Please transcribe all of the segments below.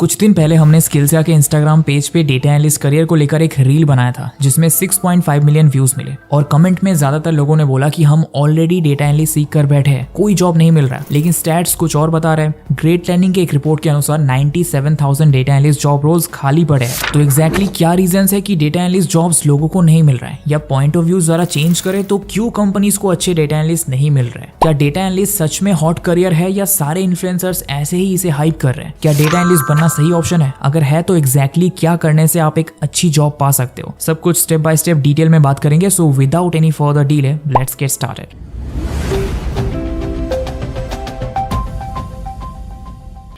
कुछ दिन पहले हमने स्किल्सिया के इंस्टाग्राम पेज पे डेटा एनालिस्ट करियर को लेकर एक रील बनाया था जिसमें 6.5 मिलियन व्यूज मिले और कमेंट में ज्यादातर लोगों ने बोला कि हम ऑलरेडी डेटा एनालिस्ट सीख कर बैठे हैं, कोई जॉब नहीं मिल रहा। लेकिन स्टैट्स कुछ और बता रहे हैं। ग्रेट लर्निंग के एक रिपोर्ट के अनुसार 97,000 डेटा एनालिस्ट जॉब रोल्स खाली पड़े हैं। तो एग्जैक्टली क्या रीजन है कि डेटा एनालिस्ट जॉब्स लोगों को नहीं मिल रहा है, या पॉइंट ऑफ व्यू जरा चेंज करे तो क्यों कंपनीज को अच्छे डेटा एनालिस्ट नहीं मिल रहे हैं? क्या डेटा एनालिस्ट सच में हॉट करियर है या सारे इन्फ्लुएंसर्स ऐसे ही इसे हाइप कर रहे हैं? क्या डेटा एनालिस्ट बनना सही ऑप्शन है? अगर है तो एग्जैक्टली क्या करने से आप एक अच्छी जॉब पा सकते हो, सब कुछ स्टेप बाय स्टेप डिटेल में बात करेंगे। So without any further delay let's get started.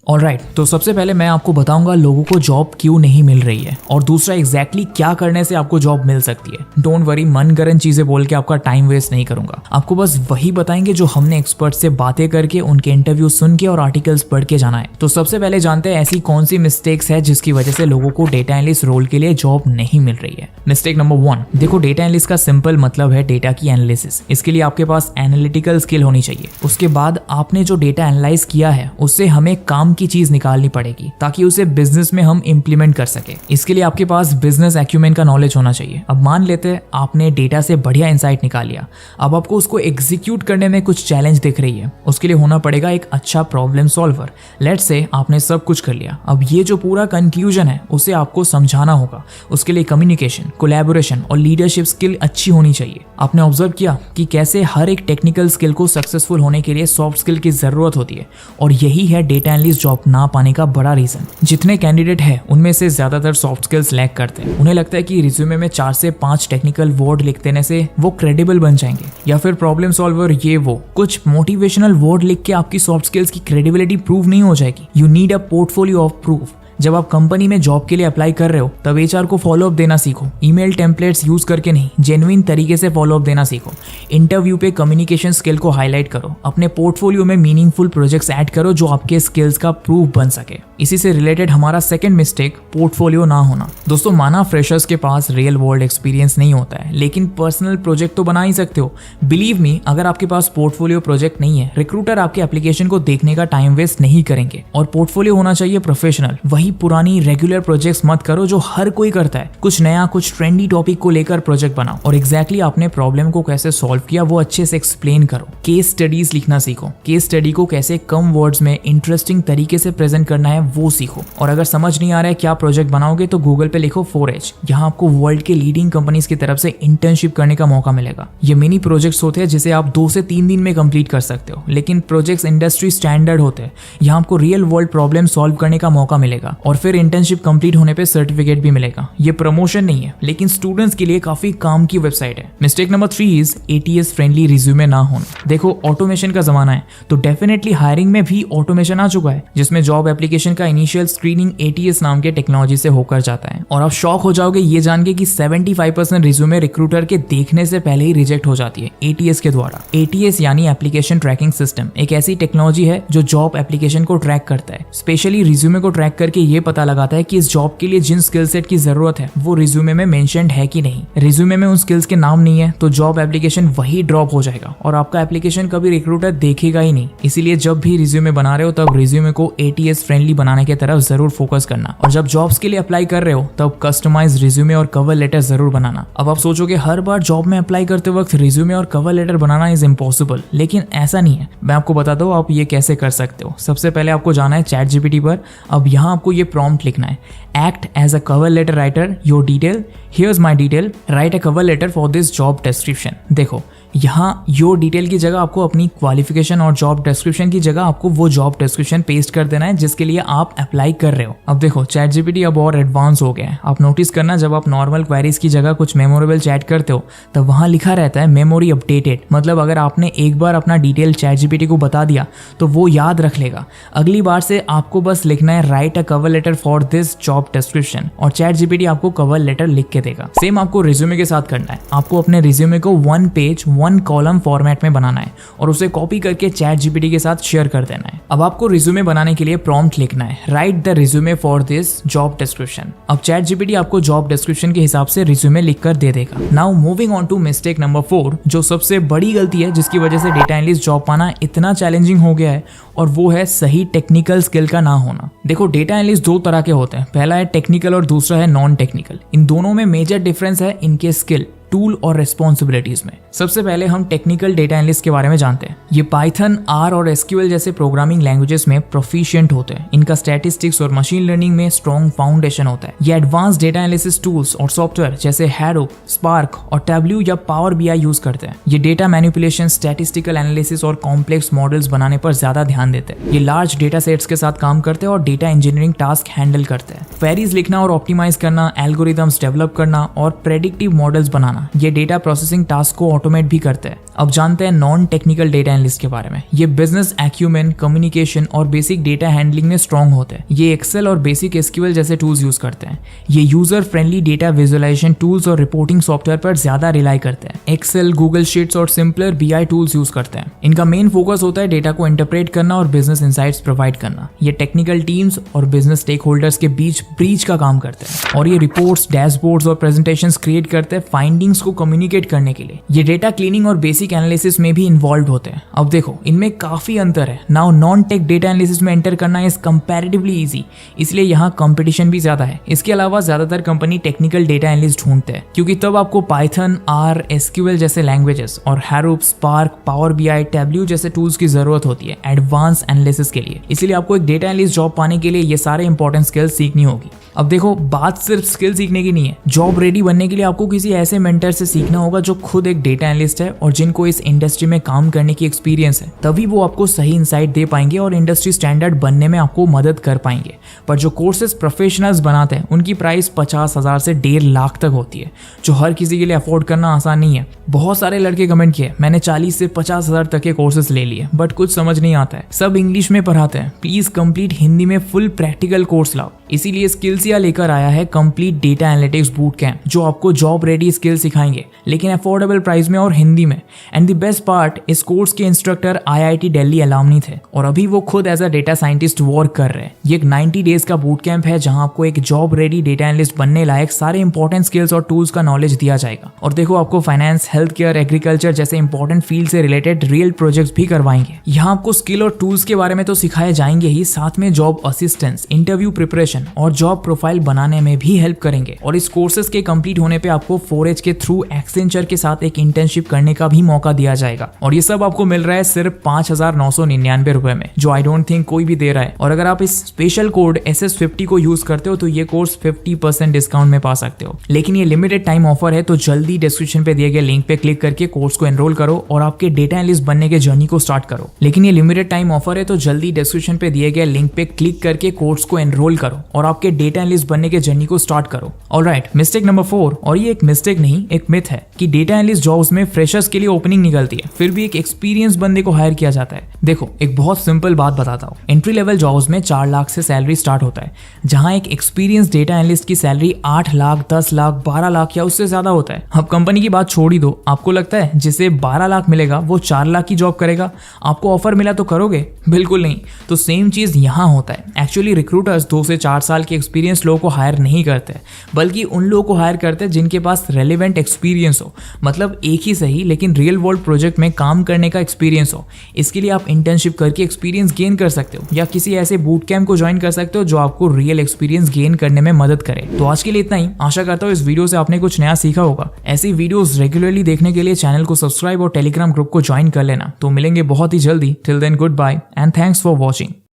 Alright, तो सबसे पहले मैं आपको बताऊंगा लोगों को जॉब क्यों नहीं मिल रही है, और दूसरा एग्जैक्टली क्या करने से आपको जॉब मिल सकती है। डोंट वरी, मनगढ़ंत चीजें बोल के आपका टाइम वेस्ट नहीं करूंगा। आपको बस वही बताएंगे जो हमने एक्सपर्ट से बातें करके, उनके इंटरव्यू सुन के और आर्टिकल्स पढ़ के जाना है। तो सबसे पहले जानते हैं ऐसी कौन सी मिस्टेक्स है जिसकी वजह से लोगों को डेटा एनालिस्ट रोल के लिए जॉब नहीं मिल रही है। मिस्टेक नंबर 1, देखो डेटा एनालिस्ट का सिंपल मतलब है डेटा की एनालिसिस। इसके लिए आपके पास एनालिटिकल स्किल होनी चाहिए। उसके बाद आपने जो डेटा एनालाइज किया है उससे हमें काम की चीज निकालनी पड़ेगी ताकि उसे बिजनेस में हम इंप्लीमेंट कर सके। इसके लिए आपके पास बिजनेस एक्यूमेंट का नॉलेज होना चाहिए। अब मान लेते हैं आपने डेटा से बढ़िया इंसाइट निकाल लिया, अब आपको उसको एग्जीक्यूट करने में कुछ चैलेंज दिख रही है। उसके लिए होना पड़ेगा एक अच्छा प्रॉब्लम सॉल्वर। लेट्स से आपने सब कुछ कर लिया, अब ये जो पूरा कंक्लूजन है उसे आपको समझाना होगा। उसके लिए कम्युनिकेशन, कोलैबोरेशन और लीडरशिप स्किल अच्छी होनी चाहिए। आपने ऑब्जर्व किया कि कैसे हर एक टेक्निकल स्किल को सक्सेसफुल होने के लिए सॉफ्ट स्किल की जरूरत होती है, और यही है डेटा एनालिस्ट जॉब ना पाने का बड़ा रीजन। जितने कैंडिडेट हैं उनमें से ज्यादातर सॉफ्ट स्किल्स लैक करते हैं। उन्हें लगता है कि रिज्यूमे में 4 से 5 टेक्निकल वर्ड लिख देने से वो क्रेडिबल बन जाएंगे, या फिर प्रॉब्लम सॉल्वर, ये वो कुछ मोटिवेशनल वर्ड लिख के आपकी सॉफ्ट स्किल्स की क्रेडिबिलिटी प्रूव नहीं हो जाएगी। You need a portfolio of proof. जब आप कंपनी में जॉब के लिए अप्लाई कर रहे हो तब एचआर को फॉलोअप देना सीखो। ईमेल टेम्पलेट्स यूज करके नहीं, जेन्युइन तरीके से फॉलोअप देना सीखो। इंटरव्यू पे कम्युनिकेशन स्किल को हाईलाइट करो। अपने पोर्टफोलियो में मीनिंगफुल प्रोजेक्ट्स ऐड करो जो आपके स्किल्स का प्रूफ बन सके। इसी से रिलेटेड हमारा सेकंड मिस्टेक, पोर्टफोलियो ना होना। दोस्तों, माना फ्रेशर्स के पास रियल वर्ल्ड एक्सपीरियंस नहीं होता है, लेकिन पर्सनल प्रोजेक्ट तो बना ही सकते हो। बिलीव मी, अगर आपके पास पोर्टफोलियो प्रोजेक्ट नहीं है, रिक्रूटर आपके एप्लीकेशन को देखने का टाइम वेस्ट नहीं करेंगे। और पोर्टफोलियो होना चाहिए प्रोफेशनल। वही पुरानी रेगुलर प्रोजेक्ट्स मत करो जो हर कोई करता है। कुछ नया, कुछ ट्रेंडी टॉपिक को लेकर प्रोजेक्ट बनाओ, और एग्जैक्टली आपने प्रॉब्लम को कैसे सॉल्व किया वो अच्छे से एक्सप्लेन करो। केस स्टडीज लिखना सीखो। केस स्टडी को कैसे कम वर्ड्स में इंटरेस्टिंग तरीके से प्रेजेंट करना है वो सीखो। और अगर समझ नहीं आ रहा है क्या प्रोजेक्ट बनाओगे तो गूगल पे लिखो 4H। यहाँ आपको वर्ल्ड के लीडिंग कंपनीज की तरफ से इंटर्नशिप करने का मौका मिलेगा। ये मिनी प्रोजेक्ट्स होते हैं जिसे आप 2 से 3 दिन में कंप्लीट कर सकते हो, लेकिन प्रोजेक्ट्स इंडस्ट्री स्टैंडर्ड होते हैं। यहाँ आपको रियल वर्ल्ड प्रॉब्लम सॉल्व करने का मौका मिलेगा, और फिर इंटर्नशिप कंप्लीट होने पे सर्टिफिकेट भी मिलेगा। ये प्रमोशन नहीं है, लेकिन स्टूडेंट्स के लिए काफी काम की वेबसाइट है। Mistake number 3 is ATS friendly resume ना होना। देखो, ऑटोमेशन का जमाना है तो डेफिनेटली हायरिंग में भी ऑटोमेशन आ चुका है, जिसमें जॉब एप्लीकेशन का इनिशियल स्क्रीनिंग ATS नाम के टेक्नोलॉजी से होकर जाता है। और आप शॉक हो जाओगे ये जान के कि 75% रिज्यूमे रिक्रूटर के देखने से पहले ही रिजेक्ट हो जाती है ATS के द्वारा। ATS यानी एप्लीकेशन ट्रैकिंग सिस्टम एक ऐसी टेक्नोलॉजी है जो जॉब एप्लीकेशन को ट्रैक करता है। स्पेशली रिज्यूमे को ट्रैक करके ये पता लगाता है कि इस जॉब के लिए जिन स्किल सेट की जरूरत है वो रिज्यूमे में मेंशन्ड है कि नहीं। रिज्यूमे में उन स्किल्स के नाम नहीं है तो जॉब एप्लीकेशन वही ड्रॉप हो जाएगा, और आपका एप्लीकेशन कभी रिक्रूटर देखेगा ही नहीं। इसीलिए जब भी रिज्यूमे बना रहे हो तब रिज्यूमे को ATS फ्रेंडली बनाने की तरफ जरूर फोकस करना। और जब जॉब्स के लिए अप्लाई कर रहे हो तब कस्टमाइज रिज्यूमे और कवर लेटर जरूर बनाना। अब आप सोचोगे हर बार जॉब में अप्लाई करते वक्त रिज्यूमे और कवर लेटर बनाना इज इम्पॉसिबल, लेकिन ऐसा नहीं है। मैं आपको बताता हूँ आप ये कैसे कर सकते हो। सबसे पहले आपको जाना है ChatGPT पर। अब यहाँ आपको ये प्रॉम्प्ट लिखना है, act as a cover letter writer your detail, here's my detail, write a cover letter for this job description। देखो, यहाँ योर डिटेल की जगह आपको अपनी क्वालिफिकेशन और जॉब डिस्क्रिप्शन की जगह आपको वो जॉब डिस्क्रिप्शन पेस्ट कर देना है जिसके लिए आप अप्लाई कर रहे हो। अब देखो, ChatGPT अब और एडवांस हो गया है। आप नोटिस करना, जब आप नॉर्मल क्वेरीज की जगह कुछ मेमोरेबल चैट करते हो तब वहां लिखा रहता है मेमोरी अपडेटेड। मतलब अगर आपने एक बार अपना डिटेल ChatGPT को बता दिया तो वो याद रख लेगा। अगली बार से आपको बस लिखना है write a cover letter for this job description, और ChatGPT आपको कवर लेटर लिख के देगा। सेम आपको रिज्यूमे के साथ करना है। आपको अपने रिज्यूमे को 1 पेज 1 कॉलम फॉर्मेट में बनाना है और उसे कॉपी करके ChatGPT के साथ शेयर कर देना है। अब आपको रिज्यूमे बनाने के लिए प्रॉम्प्ट लिखना है, write the resume for this job description. अब ChatGPT आपको जॉब डिस्क्रिप्शन के हिसाब से रिज्यूमे लिखकर दे देगा। Now moving on to mistake number 4, जो सबसे बड़ी गलती है जिसकी वजह से डेटा एनालिस्ट जॉब पाना इतना चैलेंजिंग हो गया है, और वो है सही टेक्निकल स्किल का ना होना। देखो, डेटा एनालिस्ट एनालिस्ट दो तरह के होते हैं, पहला है टेक्निकल और दूसरा है नॉन टेक्निकल। इन दोनों में मेजर डिफरेंस है इनके स्किल, टूल और रिस्पॉन्सिबिलिटीज में। सबसे पहले हम टेक्निकल डेटा एनालिस्ट के बारे में जानते हैं। ये पाइथन, आर और एसक्यूएल जैसे प्रोग्रामिंग लैंग्वेजेस में प्रोफिशिएंट होते हैं। इनका स्टैटिस्टिक्स और मशीन लर्निंग में स्ट्रॉन्ग फाउंडेशन होता है। ये एडवांस डेटा एनालिसिस टूल्स और सॉफ्टवेयर जैसे हैडोप, स्पार्क और टैब्ल्यू या पावर बीआई यूज करते हैं। ये डेटा मैनिपुलेशन, स्टैटिस्टिकल एनालिसिस और कॉम्प्लेक्स मॉडल्स बनाने पर ज्यादा ध्यान देते हैं। ये लार्ज डेटा सेट्स के साथ काम करते हैं और डेटा इंजीनियरिंग टास्क हैंडल करते हैं। क्वेरीज लिखना और ऑप्टिमाइज करना, एल्गोरिथम्स डेवलप करना और प्रेडिक्टिव मॉडल्स बनाना, ये डेटा प्रोसेसिंग टास्क को ऑटोमेट भी करते हैं। अब जानते हैं नॉन टेक्निकल डेटा एनालिस्ट के बारे में। ये बिजनेस एक्यूमेन, कम्युनिकेशन और बेसिक डेटा हैंडलिंग में स्ट्रांग होते हैं। ये एक्सेल और बेसिक एसक्यूएल जैसे टूल्स यूज करते हैं। ये user friendly data visualisation tools और रिपोर्टिंग सॉफ्टवेयर पर ज्यादा रिलाई करते हैं। एक्सेल, गूगल शीट्स और सिंपलर बीआई टूल्स यूज करते हैं। इनका मेन फोकस होता है डेटा को इंटरप्रेट करना और बिजनेस इंसाइट्स प्रोवाइड करना। ये टेक्निकल टीम्स और बिजनेस स्टेक होल्डर्स के बीच ब्रिज का काम करते हैं और ये रिपोर्ट्स, डैशबोर्ड्स और प्रेजेंटेशंस क्रिएट करते हैं फाइंडिंग्स को कम्युनिकेट करने के लिए। ये डेटा क्लीनिंग और बेसिक एनालिसिस में भी इन्वॉल्व होते हैं। अब देखो, इनमें काफी अंतर है। Now non tech data analysis में एंटर करना इज कंपैरेटिवली इजी, इसलिए यहाँ कंपटीशन भी ज्यादा है। इसके अलावा ज्यादातर कंपनी टेक्निकल डेटा एनालिस्ट ढूंढते हैं, क्योंकि तब आपको पाइथन, आर, एसक्यूएल जैसे लैंग्वेजेस और हैडोप, स्पार्क, पावर बीआई, टैब्ल्यू जैसे टूल्स की जरूरत होती है एडवांस एनालिसिस के लिए। इसलिए आपको एक डेटा एनालिस्ट जॉब पाने के लिए ये सारे इंपॉर्टेंट स्किल्स सीखनी होगी। अब देखो, बात सिर्फ स्किल सीखने की नहीं है। जॉब रेडी बनने के लिए आपको किसी ऐसे मेंटर से सीखना होगा जो खुद एक डेटा एनालिस्ट है और जिनको इस इंडस्ट्री में काम करने की एक्सपीरियंस है। तभी वो आपको सही इंसाइट दे पाएंगे और इंडस्ट्री स्टैंडर्ड बनने में आपको मदद कर पाएंगे। पर जो कोर्सेज प्रोफेशनल्स बनाते हैं उनकी प्राइस 50,000 से 1.5 लाख तक होती है, जो हर किसी के लिए अफोर्ड करना आसान नहीं है। बहुत सारे लड़के कमेंट किए, मैंने 40 से 50,000 तक के कोर्सेज ले लिए बट कुछ समझ नहीं आता है, सब इंग्लिश में पढ़ाते हैं। प्लीज कंप्लीट हिंदी में फुल प्रैक्टिकल कोर्स लाओ। इसीलिए स्किल्सिया लेकर आया है complete data analytics boot camp, जो आपको जॉब रेडी स्किल सिखाएंगे लेकिन अफोर्डेबल प्राइस में और हिंदी में। एंड द बेस्ट पार्ट, इस कोर्स के इंस्ट्रक्टर IIT दिल्ली अलामनी थे और अभी वो खुद as a data scientist work कर रहे हैं। ये एक 90 डेज का बूट कैंप है जहां आपको एक जॉब रेडी डेटा एनालिस्ट बनने लायक सारे इंपॉर्टेंट स्किल्स और टूल्स का नॉलेज दिया जाएगा। और देखो, आपको फाइनेंस, हेल्थ केयर, एग्रीकल्चर जैसे इंपॉर्टेंट फील्ड से रिलेटेड रियल प्रोजेक्ट्स भी करवाएंगे। यहाँ आपको स्किल और टूल्स के बारे में तो सिखाए जाएंगे ही, साथ में जॉब असिस्टेंस, इंटरव्यू प्रिपरेशन और जॉब प्रोफाइल बनाने में भी हेल्प करेंगे। और इस कोर्सेज के कंप्लीट होने पे आपको 4H के थ्रू एक्सेंचर के साथ एक इंटर्नशिप करने का भी मौका दिया जाएगा। और ये सब आपको मिल रहा है सिर्फ 5,999 रुपए में, जो आई डोंट थिंक कोई भी दे रहा है। और अगर आप इस स्पेशल कोड SS50 को यूज करते हो तो ये कोर्स 50% डिस्काउंट में पा सकते हो। लेकिन ये लिमिटेड टाइम ऑफर है, तो जल्दी डिस्क्रिप्शन पे दिए गए लिंक पे क्लिक करके कोर्स को एनरोल करो और आपके डेटा एनालिस्ट बनने के जर्नी को स्टार्ट करो। लेकिन ये लिमिटेड टाइम ऑफर है, तो जल्दी डिस्क्रिप्शन पे दिए गए लिंक पे क्लिक करके कोर्स को एनरोल करो और आपके डेटा एनालिस्ट बनने के जर्नी को स्टार्ट करो। ऑलराइट, मिस्टेक नंबर 4, और ये एक मिस्टेक नहीं, एक मिथ है कि डेटा एनालिस्ट जॉब्स में फ्रेशर्स के लिए ओपनिंग निकलती है, फिर भी एक एक्सपीरियंस बंदे को हायर किया जाता है। देखो, एक बहुत सिंपल बात बताता हूँ। एंट्री लेवल जॉब्स में 4 लाख से सैलरी स्टार्ट होता है, जहां एक एक्सपीरियंस डेटा एनालिस्ट की सैलरी 8 लाख, 10 लाख, 12 लाख या उससे ज्यादा होता है। अब कंपनी की बात छोड़ ही दो, आपको लगता है जिसे 12 लाख मिलेगा वो 4 लाख की जॉब करेगा? आपको ऑफर मिला तो करोगे? बिल्कुल नहीं। तो सेम चीज यहाँ होता है। एक्चुअली रिक्रूटर्स 2 से 4 साल के एक्सपीरियंस लोगों को हायर नहीं करते, बल्कि उन लोगों को हायर करते हैं जिनके पास रेलेवेंट एक्सपीरियंस हो, मतलब एक ही सही लेकिन रियल वर्ल्ड प्रोजेक्ट में काम करने का एक्सपीरियंस हो। इसके लिए आप इंटर्नशिप करके एक्सपीरियंस गेन कर सकते हो या किसी ऐसे बूट कैंप को ज्वाइन कर सकते हो जो आपको रियल एक्सपीरियंस गेन करने में मदद करे। तो आज के लिए इतना ही। आशा करता हूँ इस वीडियो से आपने कुछ नया सीखा होगा। ऐसी वीडियोस रेगुलरली देखने के लिए चैनल को सब्सक्राइब और टेलीग्राम ग्रुप को ज्वाइन कर लेना। तो मिलेंगे बहुत ही जल्दी। Till then, good bye and thanks for watching.